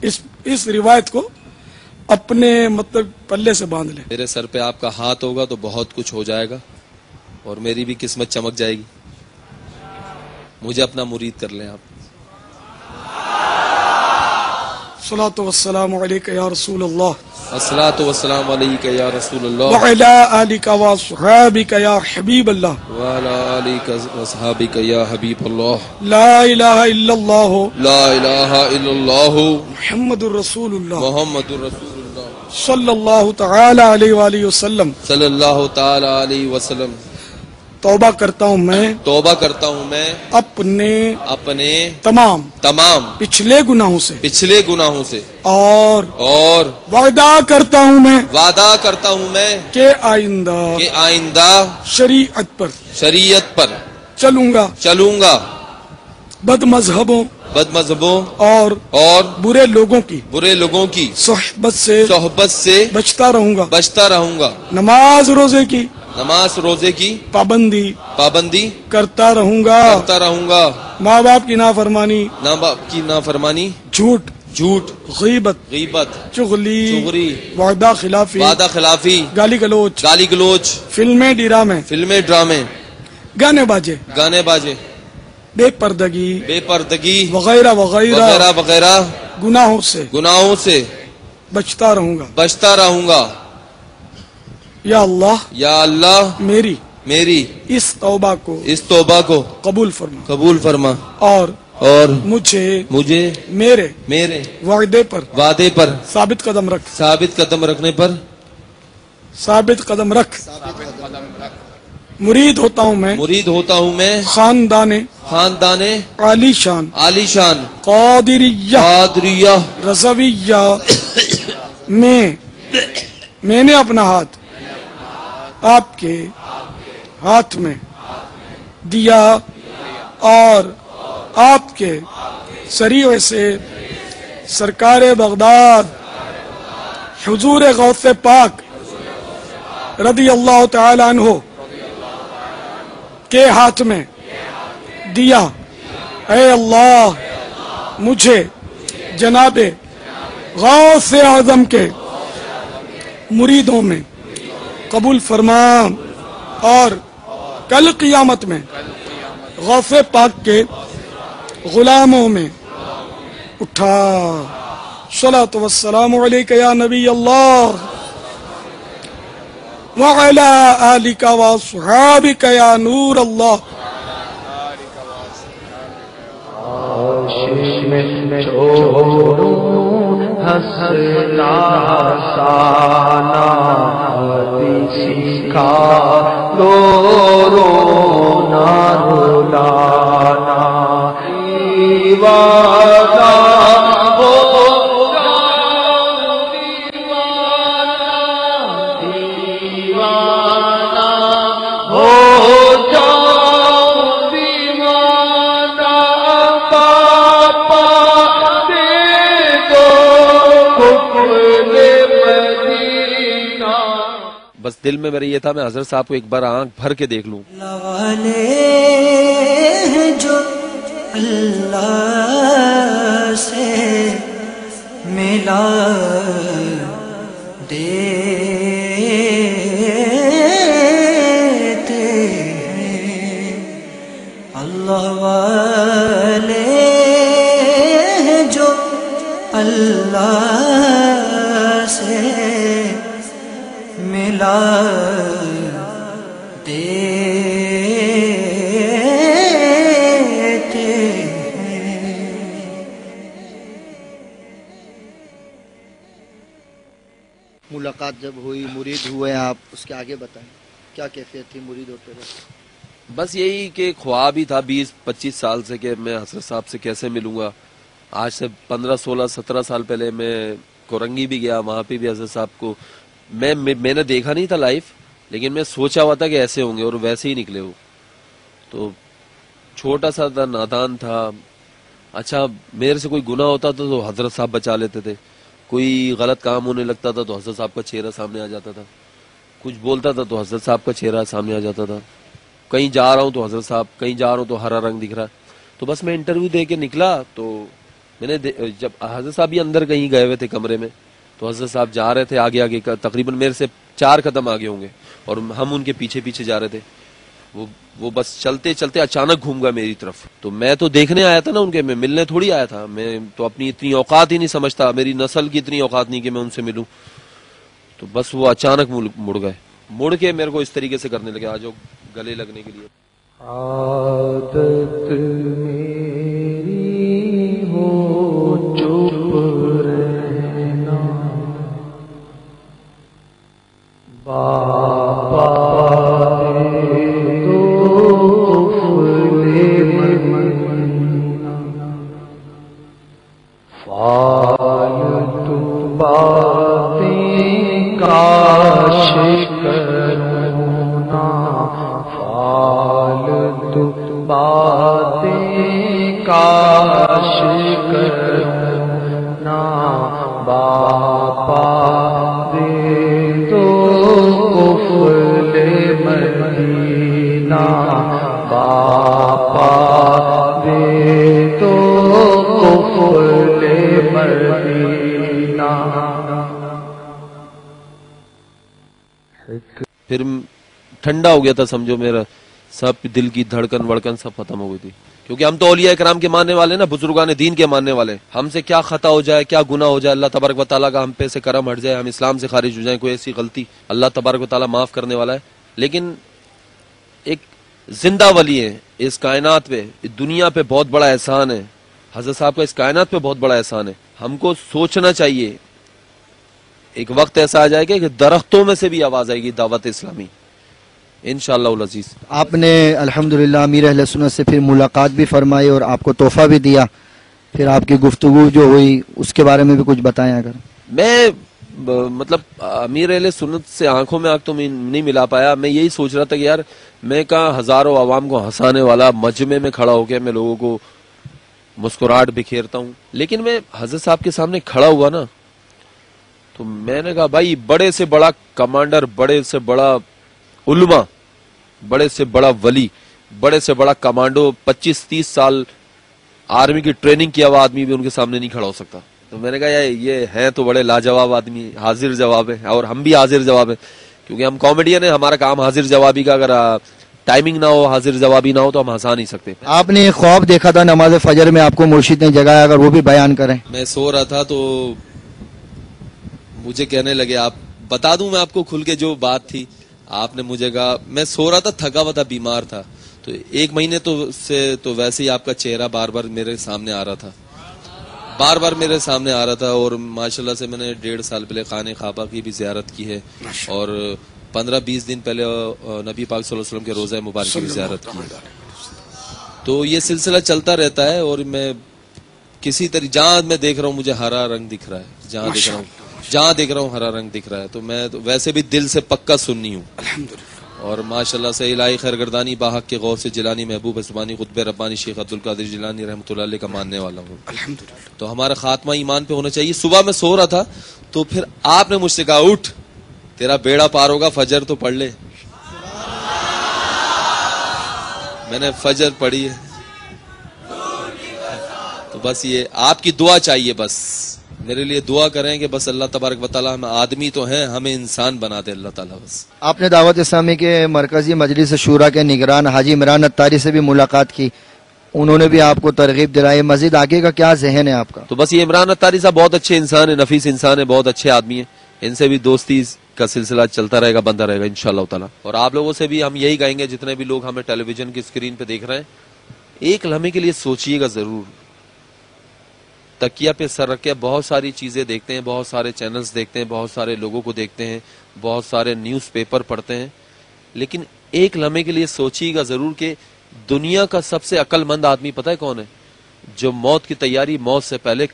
اس روایت کو اپنے مطلب پلے سے باندھ لیں. میرے سر پہ آپ کا ہاتھ ہوگا تو بہت کچھ ہو جائے گا اور میری بھی قسمت چمک جائے گی. مجھے اپنا مرید کر لیں آپ. الصلاۃ والسلام علیک یا رسول اللہ الصلاۃ والسلام علیک یا رسول اللہ وعلی آلک واصحابک یا حبیب اللہ وعلی آلک واصحابک یا حبیب اللہ. لا الہ الا اللہ لا الہ الا اللہ محمد الرسول اللہ محمد رسول اللہ صلی اللہ تعالی علیہ وآلہ وسلم. صلی اللہ تعالی علیہ وسلم. توبہ کرتا ہوں میں توبہ کرتا ہوں میں اپنے تمام پچھلے گناہوں سے اور وعدہ کرتا ہوں میں کہ آئندہ شریعت پر چلوں گا بد مذہبوں اور برے لوگوں کی صحبت سے بچتا رہوں گا. نماز روزے کی پابندی کرتا رہوں گا. ماں باپ کی نافرمانی جھوٹ غیبت چغلی وعدہ خلافی گالی گلوچ فلمیں ڈرامے گانے باجے بے پردگی وغیرہ گناہوں سے بچتا رہوں گا. یا اللہ میری اس توبہ کو قبول فرما اور مجھے میرے وعدے پر ثابت قدم رکھ. مرید ہوتا ہوں میں خاندان عالی شان قادریہ رضویہ میں نے اپنا ہاتھ آپ کے ہاتھ میں دیا اور آپ کے سریعے سے سرکار بغداد حضور غوث پاک رضی اللہ تعالی عنہ کے ہاتھ میں دیا. اے اللہ مجھے جناب غوث اعظم کے مریدوں میں قبول فرما اور کل قیامت میں غوث پاک کے غلاموں میں اٹھا. صلاۃ والسلام علیک یا نبی اللہ وعلی آلک واصحابک یا نور اللہ. ہنسنا سانا سکھا دو رونا رولانا دیوانہ بس دل میں میرے یہ تھا میں حضرت صاحب کو ایک بار آنکھ بھر کے دیکھ لوں. جو اللہ سے ملا دیتے ہیں اللہ والے جو اللہ سے ملا دیتے ہیں. ملاقات جب ہوئی مرید ہوئے آپ اس کے آگے بتائیں کیا کیفیت تھی مرید ہوتے ہوئے؟ بس یہی کہ خواب ہی تھا 20-25 سال سے کہ میں حضرت صاحب سے کیسے ملوں گا. آج سے 15-16-17 سال پہلے میں کورنگی بھی گیا, وہاں پہ بھی حضرت صاحب کو میں نے دیکھا نہیں تھا لائف, لیکن میں سوچا ہوا تھا کہ ایسے ہوں گے اور ویسے ہی نکلے وہ. تو چھوٹا سا تھا, نادان تھا. اچھا میرے سے کوئی گناہ ہوتا تھا تو حضرت صاحب بچا لیتے تھے, کوئی غلط کام ہونے لگتا تھا تو حضرت صاحب کا چہرہ سامنے آ جاتا تھا, کچھ بولتا تھا تو حضرت صاحب کا چہرہ سامنے آ جاتا تھا, کہیں جا رہا ہوں تو حضرت صاحب, کہیں جا رہا ہوں تو ہرا رنگ دکھ رہا ہے. تو بس میں انٹرویو دے کے نکلا تو میں نے جب حضرت صاحب بھی اندر کہیں گئے ہوئے تھے کمرے میں تو حضرت صاحب جا رہے تھے آگے آگے تقریباً میرے سے 4 قدم آگے ہوں گے اور ہم ان کے پیچھے پیچھے جا رہے تھے. وہ بس چلتے چلتے اچانک گھوم گیا میری طرف. تو میں تو دیکھنے آیا تھا نا ان کے, میں ملنے تھوڑی آیا تھا. میں تو اپنی اتنی اوقات ہی نہیں سمجھتا, میری نسل کی اتنی اوقات نہیں کہ میں ان سے ملوں. تو بس وہ اچانک مڑ گئے, مڑ کے میرے کو اس طریقے سے کرنے لگے آج گلے لگنے کے لیے. عادت میری ہو چپ رہنا بابا فالتو باتیں کاش کروں نا, فالتو باتیں کاش کروں نا, باپا دے دو قفل مدینہ, باپا دے دو قفل مدینہ. پھر ٹھنڈا ہو گیا تھا سمجھو, میرا سب دل کی دھڑکن وڑکن سب ختم ہو گئی تھی. کیونکہ ہم تو اولیاء کرام کے ماننے والے نا, بزرگان دین کے ماننے والے. ہم سے کیا خطا ہو جائے, کیا گناہ ہو جائے, اللہ تبارک و تعالیٰ کا ہم پہ سے کرم ہٹ جائے, ہم اسلام سے خارج ہو جائیں, کوئی ایسی غلطی, اللہ تبارک و تعالیٰ معاف کرنے والا ہے. لیکن ایک زندہ ولی ہے اس کائنات پہ, اس دنیا پہ بہت بڑا احسان ہے. حضرت صاحب کا اس کائنات پہ بہت بڑا احسان ہے. ہم کو سوچنا چاہیے, ایک وقت ایسا آ جائے گا کہ درختوں میں سے بھی آواز آئے گی دعوت اسلامی, انشاءاللہ العزیز. آپ نے الحمدللہ امیر اہل سنت سے پھر ملاقات بھی فرمائی اور آپ کو تحفہ بھی دیا. پھر آپ کی گفتگو جو ہوئی اس کے بارے میں بھی کچھ بتائیں اگر. میں مطلب امیر اہل سنت سے آنکھوں میں آنکھ تو نہیں ملا پایا. میں یہی سوچ رہا تھا کہ یار میں کہاں ہزاروں عوام کو ہنسانے والا مجمع میں کھڑا ہو کے میں لوگوں کو مسکراہٹ بکھیرتا ہوں. لیکن میں حضرت صاحب کے سامنے کھڑا ہوا نا تو میں نے کہا بھائی بڑے سے بڑا کمانڈر, بڑے سے بڑا علماء, بڑے سے بڑا ولی, بڑے سے بڑا کمانڈو, 25-30 سال آرمی کی ٹریننگ کیا ہوا آدمی بھی ان کے سامنے نہیں کھڑا ہو سکتا. تو میں نے کہا یہ ہیں تو بڑے لاجواب آدمی, حاضر جواب ہے, اور ہم بھی حاضر جواب ہے کیونکہ ہم کامیڈین ہیں. ہمارا کام حاضر جوابی کا, اگر ٹائمنگ نہ ہو, حاضر جوابی نہ ہو تو ہم ہنسا نہیں سکتے. آپ نے ایک خواب دیکھا تھا نماز فجر میں, آپ کو مرشد نے جگایا, اگر وہ بھی بیان کریں. میں سو رہا تھا تو مجھے کہنے لگے, آپ بتا دوں میں آپ کو کھل کے جو بات تھی. آپ نے مجھے کہا, میں سو رہا تھا, تھکا ہوا تھا, بیمار تھا, تو 1 مہینے تو ویسے ہی آپ کا چہرہ بار بار میرے سامنے آ رہا تھا, بار بار میرے سامنے آ رہا تھا. اور ماشاءاللہ سے میں نے 1.5 سال پہلے خانہ کعبہ کی بھی زیارت کی ہے, اور 15-20 دن پہلے نبی پاک صلی اللہ علیہ وسلم کے روضہ مبارک کی بھی زیارت کی ہے. تو یہ سلسلہ چلتا رہتا ہے. اور میں کسی طرح جہاں میں دیکھ رہا ہوں مجھے ہرا رنگ دکھ رہا ہے, جہاں دیکھ رہا ہوں ہرا رنگ دکھ رہا ہے. تو میں تو ویسے بھی دل سے پکا سنی ہوں, اور ماشاءاللہ سے الہی خیرگردانی باحق کے غوث جیلانی محبوب زبانی قطب ربانی شیخ عبدالقادر جیلانی رحمۃ اللہ علیہ کا ماننے والا ہوں. تو ہمارا خاتمہ ایمان پہ ہونا چاہیے. صبح میں سو رہا تھا تو پھر آپ نے مجھ سے کہا, اٹھ تیرا بیڑا پار ہوگا, فجر تو پڑھ لے. میں نے فجر پڑھی ہے. تو بس یہ آپ کی دعا چاہیے, بس میرے لیے دعا کریں کہ بس اللہ تبارک و تعالیٰ, ہم آدمی تو ہیں, ہمیں انسان بنا دے اللہ تعالیٰ. بس آپ نے دعوت اسلامی کے مرکزی مجلس شورا کے نگران حاجی عمران اتاری سے بھی ملاقات کی, انہوں نے بھی آپ کو ترغیب دلائی. مزید آگے کا کیا ذہن ہے آپ کا؟ تو بس یہ عمران اتاری صاحب بہت اچھے انسان ہیں, نفیس انسان ہے, بہت اچھے آدمی ہیں. ان سے بھی دوستی کا سلسلہ چلتا رہے گا, بندہ رہے گا انشاءاللہ تعالیٰ. اور آپ لوگوں سے بھی ہم یہی کہیں گے, جتنے بھی لوگ ہمیں ٹیلی ویژن کی اسکرین پہ دیکھ رہے ہیں, ایک لمحے کے لیے سوچئے گا ضرور. تکیہ پہ سر رکھ کے بہت ساری چیزیں دیکھتے ہیں, بہت سارے چینلز دیکھتے ہیں, بہت سارے لوگوں کو دیکھتے ہیں, بہت سارے نیوز پیپر پڑھتے ہیں, لیکن ایک لمحے کے لیے سوچیے گا ضرور کہ دنیا کا سب سے عقل مند آدمی پتہ ہے کون ہے؟ جو موت کی تیاری موت سے پہلے